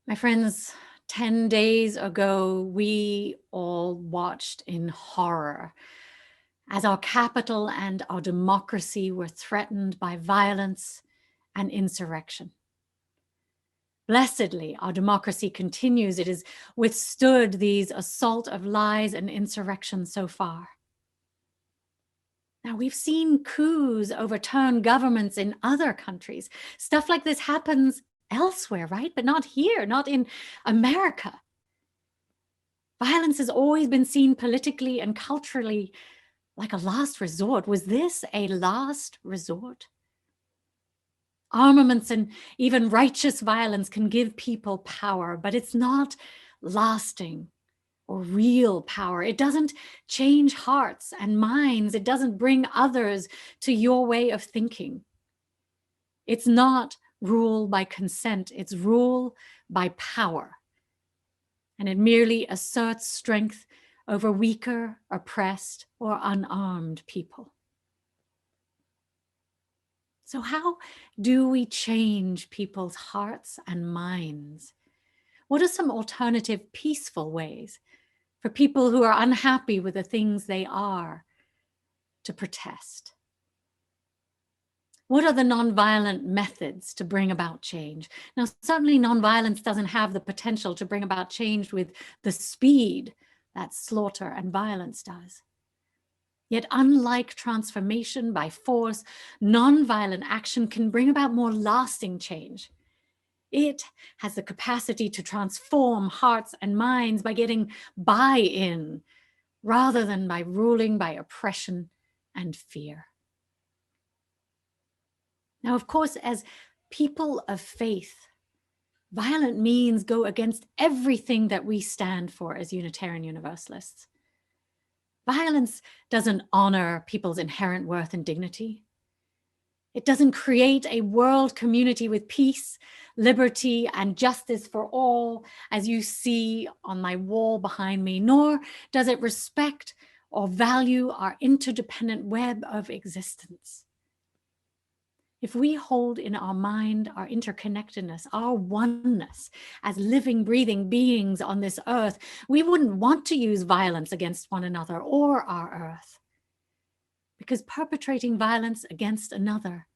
My friends, 10 days ago, we all watched in horror as our capital and our democracy were threatened by violence and insurrection. Blessedly, our democracy continues. It has withstood these assault of lies and insurrection so far. Now, we've seen coups overturn governments in other countries. Stuff like this happens elsewhere, right? But not here, not in America. Violence has always been seen politically and culturally like a last resort. Was this a last resort? Armaments and even righteous violence can give people power, but it's not lasting or real power. It doesn't change hearts and minds. It doesn't bring others to your way of thinking. It's not rule by consent. It's rule by power. And it merely asserts strength over weaker, oppressed, or unarmed people. So how do we change people's hearts and minds? What are some alternative peaceful ways for people who are unhappy with the things they are to protest? What are the nonviolent methods to bring about change? Now, certainly nonviolence doesn't have the potential to bring about change with the speed that slaughter and violence does. Yet, unlike transformation by force, nonviolent action can bring about more lasting change. It has the capacity to transform hearts and minds by getting buy-in rather than by ruling by oppression and fear. Now, of course, as people of faith, violent means go against everything that we stand for as Unitarian Universalists. Violence doesn't honor people's inherent worth and dignity. It doesn't create a world community with peace, liberty, and justice for all, as you see on my wall behind me, nor does it respect or value our interdependent web of existence. If we hold in our mind our interconnectedness, our oneness as living, breathing beings on this earth, we wouldn't want to use violence against one another or our earth. Because perpetrating violence against another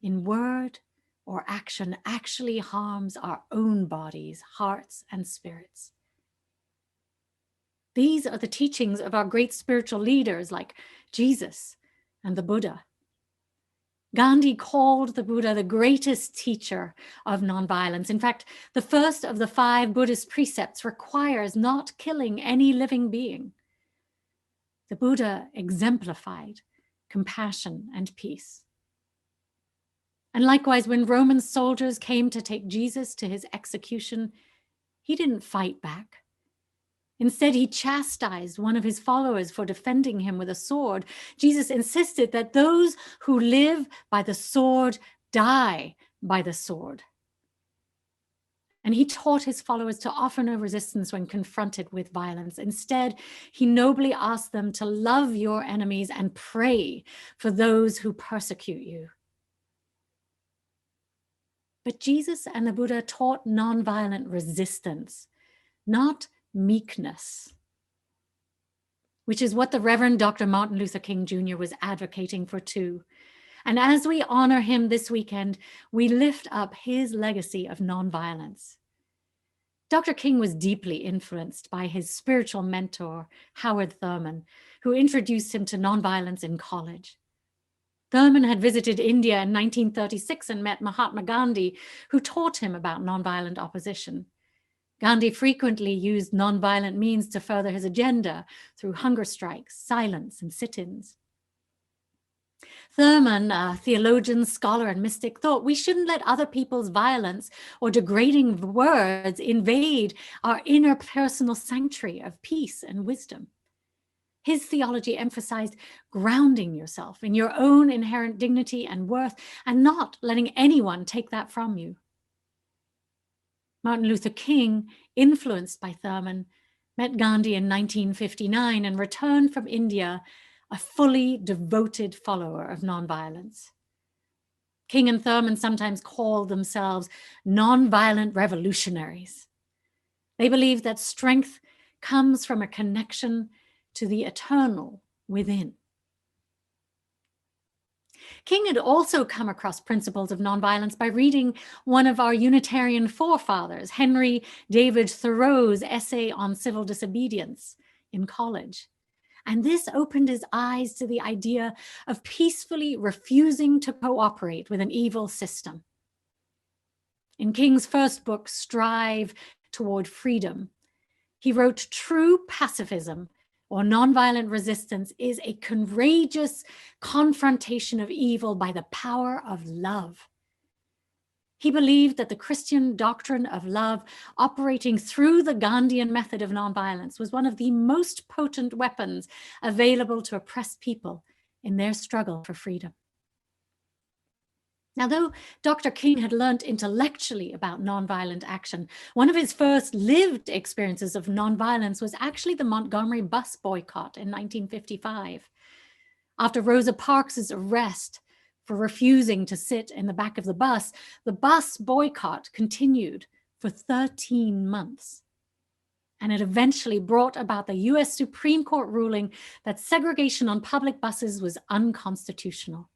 in word or action actually harms our own bodies, hearts, and spirits. These are the teachings of our great spiritual leaders like Jesus and the Buddha. Gandhi called the Buddha the greatest teacher of nonviolence. In fact, the first of the 5 Buddhist precepts requires not killing any living being. The Buddha exemplified compassion and peace. And likewise, when Roman soldiers came to take Jesus to his execution, he didn't fight back. Instead, he chastised one of his followers for defending him with a sword. Jesus insisted that those who live by the sword die by the sword. And he taught his followers to offer no resistance when confronted with violence. Instead, he nobly asked them to love your enemies and pray for those who persecute you. But Jesus and the Buddha taught nonviolent resistance, not meekness, which is what the Reverend Dr. Martin Luther King Jr. was advocating for too. And as we honor him this weekend, we lift up his legacy of nonviolence. Dr. King was deeply influenced by his spiritual mentor, Howard Thurman, who introduced him to nonviolence in college. Thurman had visited India in 1936 and met Mahatma Gandhi, who taught him about nonviolent opposition. Gandhi frequently used nonviolent means to further his agenda through hunger strikes, silence, and sit-ins. Thurman, a theologian, scholar, and mystic, thought we shouldn't let other people's violence or degrading words invade our inner personal sanctuary of peace and wisdom. His theology emphasized grounding yourself in your own inherent dignity and worth and not letting anyone take that from you. Martin Luther King, influenced by Thurman, met Gandhi in 1959 and returned from India a fully devoted follower of nonviolence. King and Thurman sometimes called themselves nonviolent revolutionaries. They believed that strength comes from a connection to the eternal within. King had also come across principles of nonviolence by reading one of our Unitarian forefathers, Henry David Thoreau's essay on civil disobedience, in college. And this opened his eyes to the idea of peacefully refusing to cooperate with an evil system. In King's first book, Strive Toward Freedom, he wrote, "True pacifism or nonviolent resistance is a courageous confrontation of evil by the power of love." He believed that the Christian doctrine of love, operating through the Gandhian method of nonviolence, was one of the most potent weapons available to oppressed people in their struggle for freedom. Now, though Dr. King had learned intellectually about nonviolent action, one of his first lived experiences of nonviolence was actually the Montgomery bus boycott in 1955. After Rosa Parks' arrest for refusing to sit in the back of the bus boycott continued for 13 months. And it eventually brought about the US Supreme Court ruling that segregation on public buses was unconstitutional.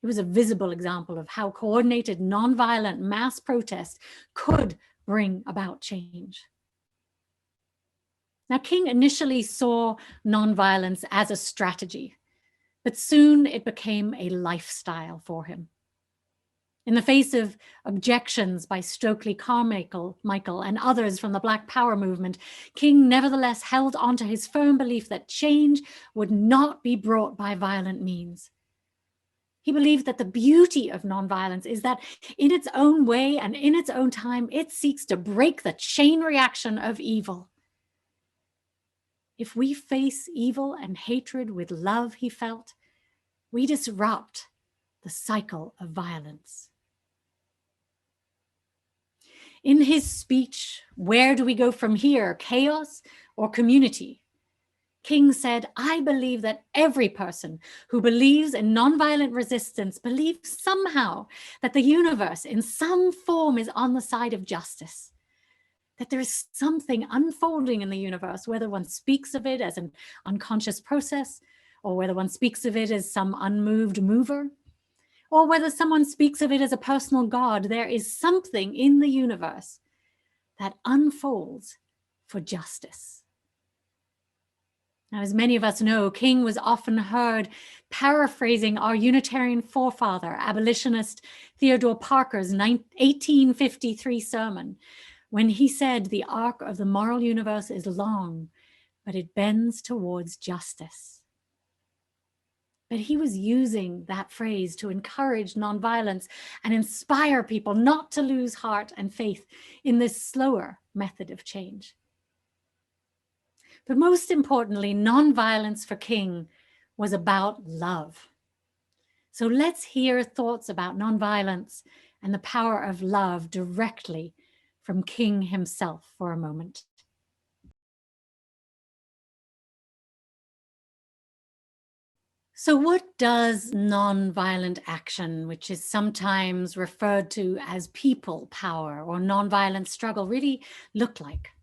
It was a visible example of how coordinated nonviolent mass protest could bring about change. Now, King initially saw nonviolence as a strategy, but soon it became a lifestyle for him. In the face of objections by Stokely Carmichael and others from the Black Power movement, King nevertheless held on to his firm belief that change would not be brought by violent means. He believed that the beauty of nonviolence is that in its own way and in its own time, it seeks to break the chain reaction of evil. If we face evil and hatred with love, he felt, we disrupt the cycle of violence. In his speech, "Where do we go from here, chaos or community?" King said, "I believe that every person who believes in nonviolent resistance believes somehow that the universe in some form is on the side of justice, that there is something unfolding in the universe, whether one speaks of it as an unconscious process, or whether one speaks of it as some unmoved mover, or whether someone speaks of it as a personal God. There is something in the universe that unfolds for justice." Now, as many of us know, King was often heard paraphrasing our Unitarian forefather, abolitionist Theodore Parker's 1853 sermon, when he said, "The arc of the moral universe is long, but it bends towards justice." But he was using that phrase to encourage nonviolence and inspire people not to lose heart and faith in this slower method of change. But most importantly, nonviolence for King was about love. So let's hear thoughts about nonviolence and the power of love directly from King himself for a moment. So what does nonviolent action, which is sometimes referred to as people power or nonviolent struggle, really look like?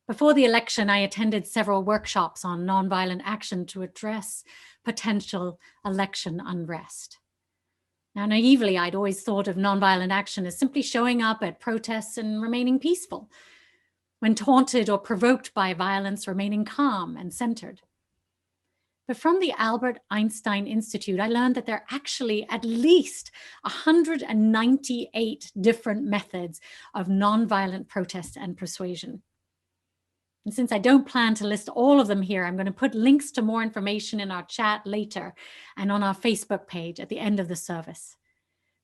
Before the election, I attended several workshops on nonviolent action to address potential election unrest. Now, naively, I'd always thought of nonviolent action as simply showing up at protests and remaining peaceful. When taunted or provoked by violence, remaining calm and centered. But from the Albert Einstein Institute, I learned that there are actually at least 198 different methods of nonviolent protest and persuasion. And since I don't plan to list all of them here, I'm going to put links to more information in our chat later and on our Facebook page at the end of the service.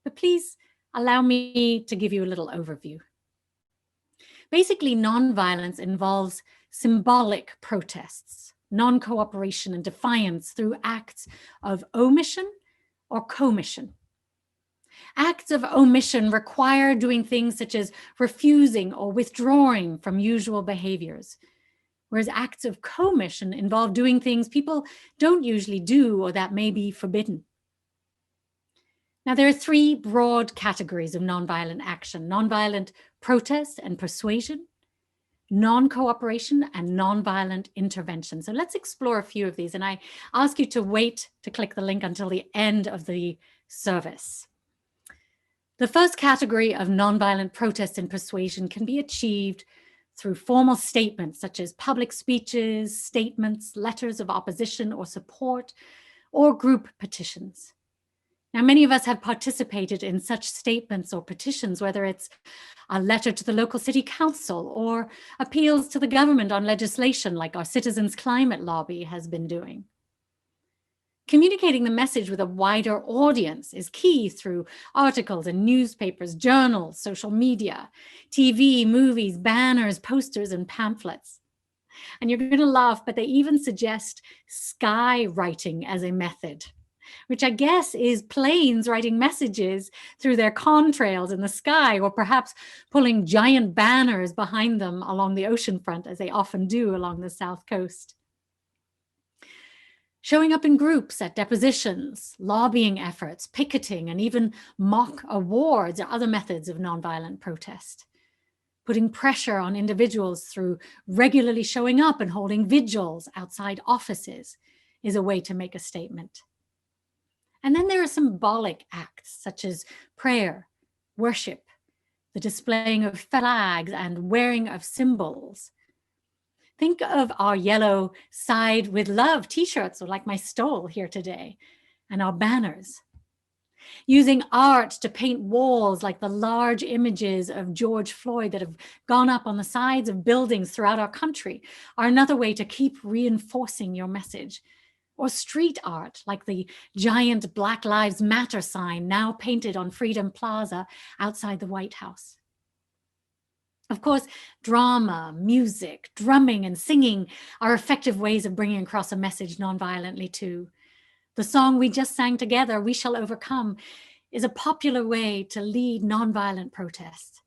But please allow me to give you a little overview. Basically, nonviolence involves symbolic protests, non-cooperation and defiance through acts of omission or commission. Acts of omission require doing things such as refusing or withdrawing from usual behaviors, whereas acts of commission involve doing things people don't usually do or that may be forbidden. Now, there are three broad categories of nonviolent action: nonviolent protest and persuasion, non-cooperation, and nonviolent intervention. So let's explore a few of these. And I ask you to wait to click the link until the end of the service. The first category of nonviolent protest and persuasion can be achieved through formal statements such as public speeches, statements, letters of opposition or support, or group petitions. Now, many of us have participated in such statements or petitions, whether it's a letter to the local city council or appeals to the government on legislation like our Citizens Climate Lobby has been doing. Communicating the message with a wider audience is key through articles in newspapers, journals, social media, TV, movies, banners, posters, and pamphlets. And you're going to laugh, but they even suggest skywriting as a method, which I guess is planes writing messages through their contrails in the sky, or perhaps pulling giant banners behind them along the ocean front, as they often do along the South Coast. Showing up in groups at depositions, lobbying efforts, picketing, and even mock awards are other methods of nonviolent protest. Putting pressure on individuals through regularly showing up and holding vigils outside offices is a way to make a statement. And then there are symbolic acts such as prayer, worship, the displaying of flags, and wearing of symbols. Think of our yellow "Side with Love" t-shirts, or like my stole here today, and our banners. Using art to paint walls like the large images of George Floyd that have gone up on the sides of buildings throughout our country are another way to keep reinforcing your message. Or street art like the giant Black Lives Matter sign now painted on Freedom Plaza outside the White House. Of course, drama, music, drumming, and singing are effective ways of bringing across a message nonviolently too. The song we just sang together, "We Shall Overcome," is a popular way to lead nonviolent protest.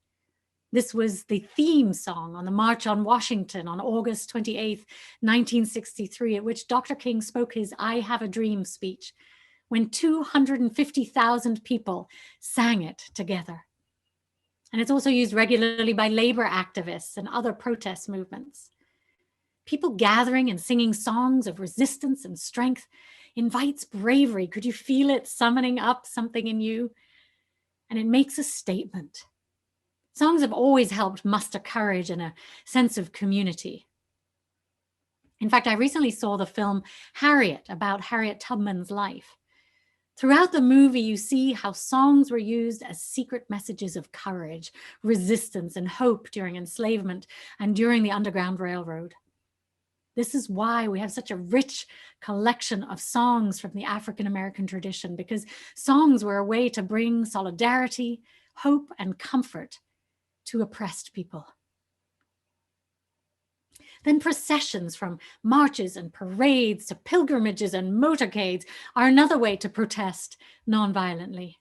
This was the theme song on the March on Washington on August 28th, 1963, at which Dr. King spoke his "I Have a Dream" speech, when 250,000 people sang it together. And it's also used regularly by labor activists and other protest movements. People gathering and singing songs of resistance and strength invites bravery. Could you feel it summoning up something in you? And it makes a statement. Songs have always helped muster courage and a sense of community. In fact, I recently saw the film Harriet, about Harriet Tubman's life. Throughout the movie, you see how songs were used as secret messages of courage, resistance, and hope during enslavement and during the Underground Railroad. This is why we have such a rich collection of songs from the African American tradition, because songs were a way to bring solidarity, hope, and comfort to oppressed people. Then processions, from marches and parades to pilgrimages and motorcades, are another way to protest nonviolently.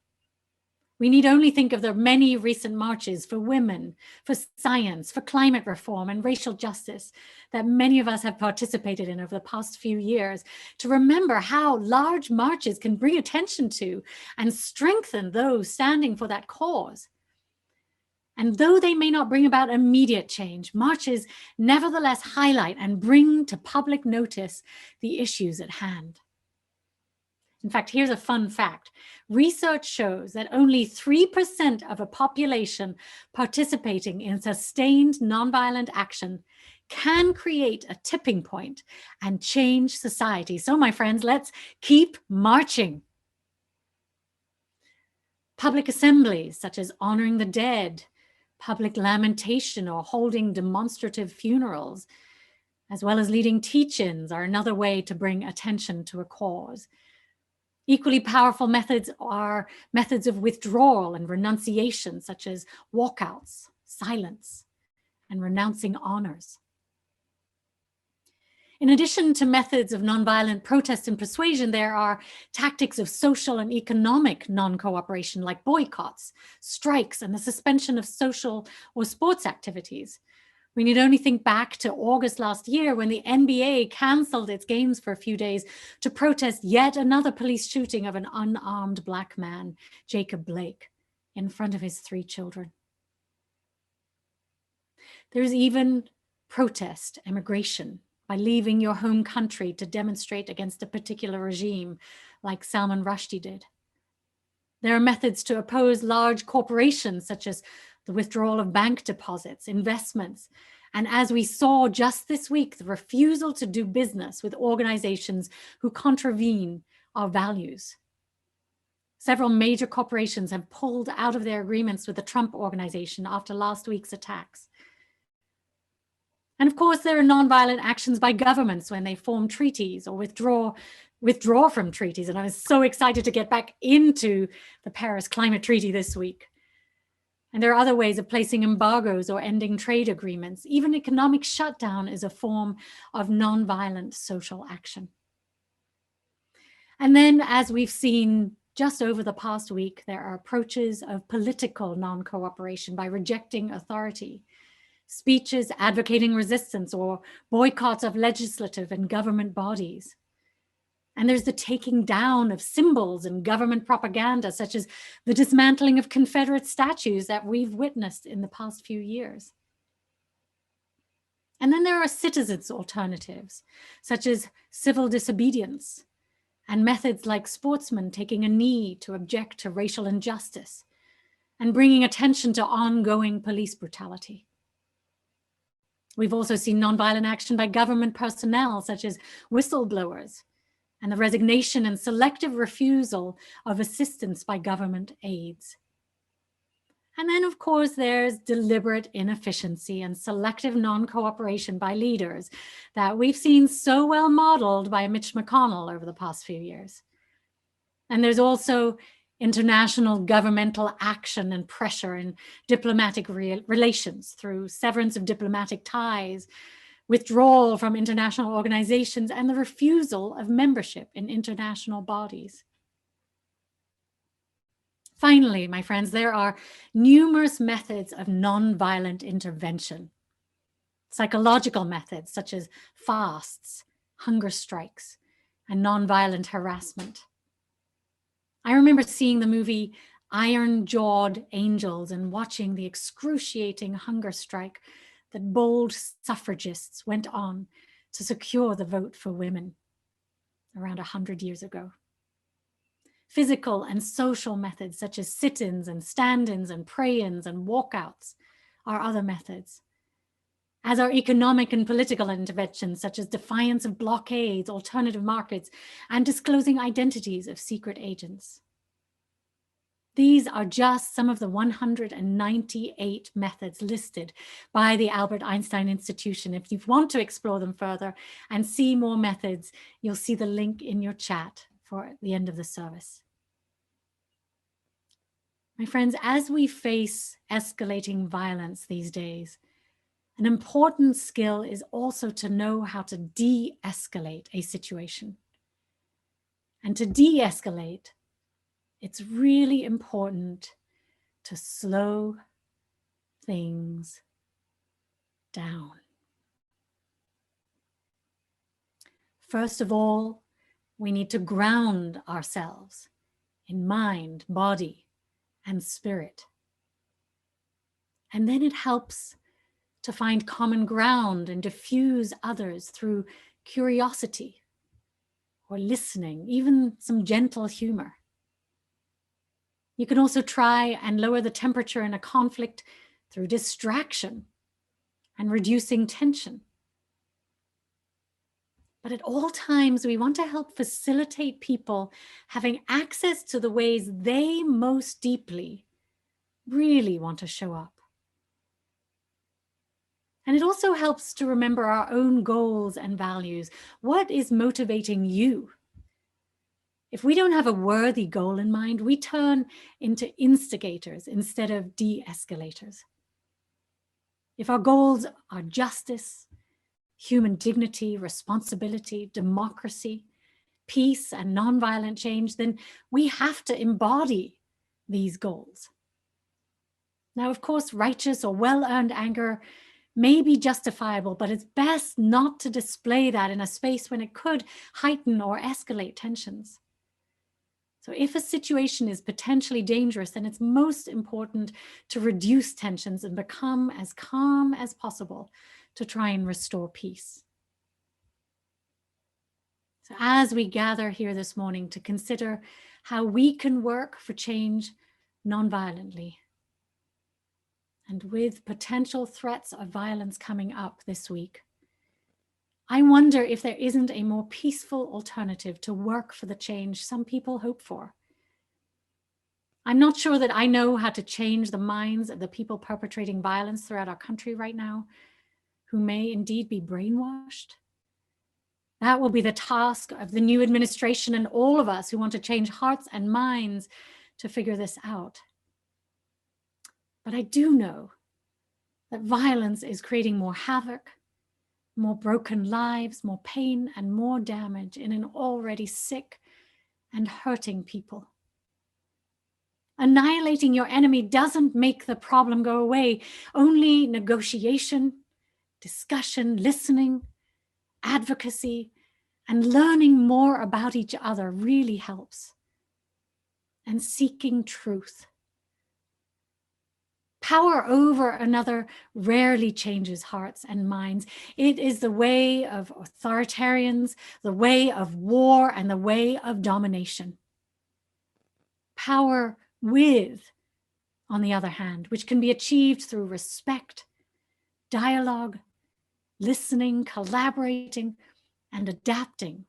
We need only think of the many recent marches for women, for science, for climate reform, and racial justice that many of us have participated in over the past few years to remember how large marches can bring attention to and strengthen those standing for that cause. And though they may not bring about immediate change, marches nevertheless highlight and bring to public notice the issues at hand. In fact, here's a fun fact. Research shows that only 3% of a population participating in sustained nonviolent action can create a tipping point and change society. So, my friends, let's keep marching. Public assemblies, such as honoring the dead, public lamentation, or holding demonstrative funerals, as well as leading teach-ins, are another way to bring attention to a cause. Equally powerful methods are methods of withdrawal and renunciation, such as walkouts, silence, and renouncing honors. In addition to methods of nonviolent protest and persuasion, there are tactics of social and economic non-cooperation, like boycotts, strikes, and the suspension of social or sports activities. We need only think back to August last year when the NBA canceled its games for a few days to protest yet another police shooting of an unarmed Black man, Jacob Blake, in front of his 3 children. There's even protest emigration by leaving your home country to demonstrate against a particular regime, like Salman Rushdie did. There are methods to oppose large corporations, such as the withdrawal of bank deposits, investments, and as we saw just this week, the refusal to do business with organizations who contravene our values. Several major corporations have pulled out of their agreements with the Trump organization after last week's attacks. And of course, there are nonviolent actions by governments when they form treaties or withdraw from treaties. And I was so excited to get back into the Paris Climate Treaty this week. And there are other ways of placing embargoes or ending trade agreements. Even economic shutdown is a form of nonviolent social action. And then, as we've seen just over the past week, there are approaches of political non-cooperation by rejecting authority, speeches advocating resistance or boycotts of legislative and government bodies. And there's the taking down of symbols and government propaganda, such as the dismantling of Confederate statues that we've witnessed in the past few years. And then there are citizens' alternatives, such as civil disobedience and methods like sportsmen taking a knee to object to racial injustice and bringing attention to ongoing police brutality. We've also seen nonviolent action by government personnel, such as whistleblowers, and the resignation and selective refusal of assistance by government aides. And then, of course, there's deliberate inefficiency and selective non-cooperation by leaders that we've seen so well modeled by Mitch McConnell over the past few years. And there's also international governmental action and pressure in diplomatic relations through severance of diplomatic ties, withdrawal from international organizations, and the refusal of membership in international bodies. Finally, my friends, there are numerous methods of nonviolent intervention. Psychological methods such as fasts, hunger strikes, and nonviolent harassment. I remember seeing the movie Iron-Jawed Angels and watching the excruciating hunger strike that bold suffragists went on to secure the vote for women around 100 years ago. Physical and social methods such as sit-ins and stand-ins and pray-ins and walkouts are other methods, as are economic and political interventions such as defiance of blockades, alternative markets, and disclosing identities of secret agents. These are just some of the 198 methods listed by the Albert Einstein Institution. If you want to explore them further and see more methods, you'll see the link in your chat for the end of the service. My friends, as we face escalating violence these days, an important skill is also to know how to de-escalate a situation. And to de-escalate, it's really important to slow things down. First of all, we need to ground ourselves in mind, body, and spirit. And then it helps to find common ground and diffuse others through curiosity or listening, even some gentle humor. You can also try and lower the temperature in a conflict through distraction and reducing tension. But at all times, we want to help facilitate people having access to the ways they most deeply really want to show up. And it also helps to remember our own goals and values. What is motivating you? If we don't have a worthy goal in mind, we turn into instigators instead of de-escalators. If our goals are justice, human dignity, responsibility, democracy, peace, and nonviolent change, then we have to embody these goals. Now, of course, righteous or well-earned anger may be justifiable, but it's best not to display that in a space when it could heighten or escalate tensions. So if a situation is potentially dangerous, then it's most important to reduce tensions and become as calm as possible to try and restore peace. So as we gather here this morning to consider how we can work for change nonviolently, and with potential threats of violence coming up this week, I wonder if there isn't a more peaceful alternative to work for the change some people hope for. I'm not sure that I know how to change the minds of the people perpetrating violence throughout our country right now, who may indeed be brainwashed. That will be the task of the new administration and all of us who want to change hearts and minds to figure this out. But I do know that violence is creating more havoc, more broken lives, more pain, and more damage in an already sick and hurting people. Annihilating your enemy doesn't make the problem go away. Only negotiation, discussion, listening, advocacy, and learning more about each other really helps. And seeking truth. Power over another rarely changes hearts and minds. It is the way of authoritarians, the way of war, and the way of domination. Power with, on the other hand, which can be achieved through respect, dialogue, listening, collaborating, and adapting,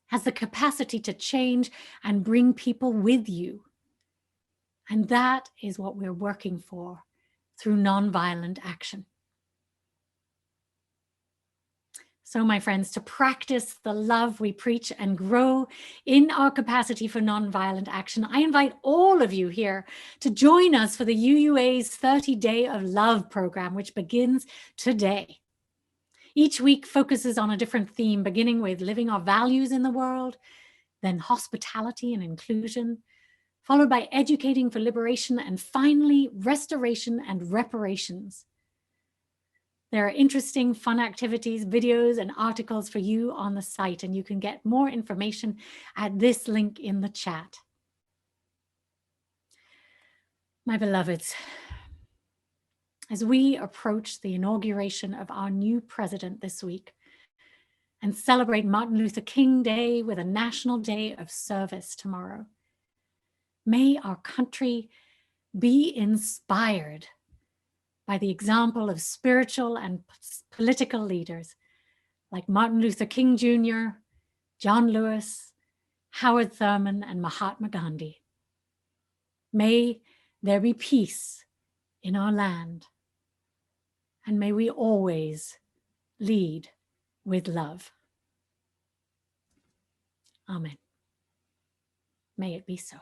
has the capacity to change and bring people with you. And that is what we're working for through nonviolent action. So, my friends, to practice the love we preach and grow in our capacity for nonviolent action, I invite all of you here to join us for the UUA's 30 Day of Love program, which begins today. Each week focuses on a different theme, beginning with living our values in the world, then hospitality and inclusion, followed by educating for liberation, and finally, restoration and reparations. There are interesting, fun activities, videos, and articles for you on the site, and you can get more information at this link in the chat. My beloveds, as we approach the inauguration of our new president this week and celebrate Martin Luther King Day with a National Day of Service tomorrow, may our country be inspired by the example of spiritual and political leaders like Martin Luther King Jr., John Lewis, Howard Thurman, and Mahatma Gandhi. May there be peace in our land, and may we always lead with love. Amen. May it be so.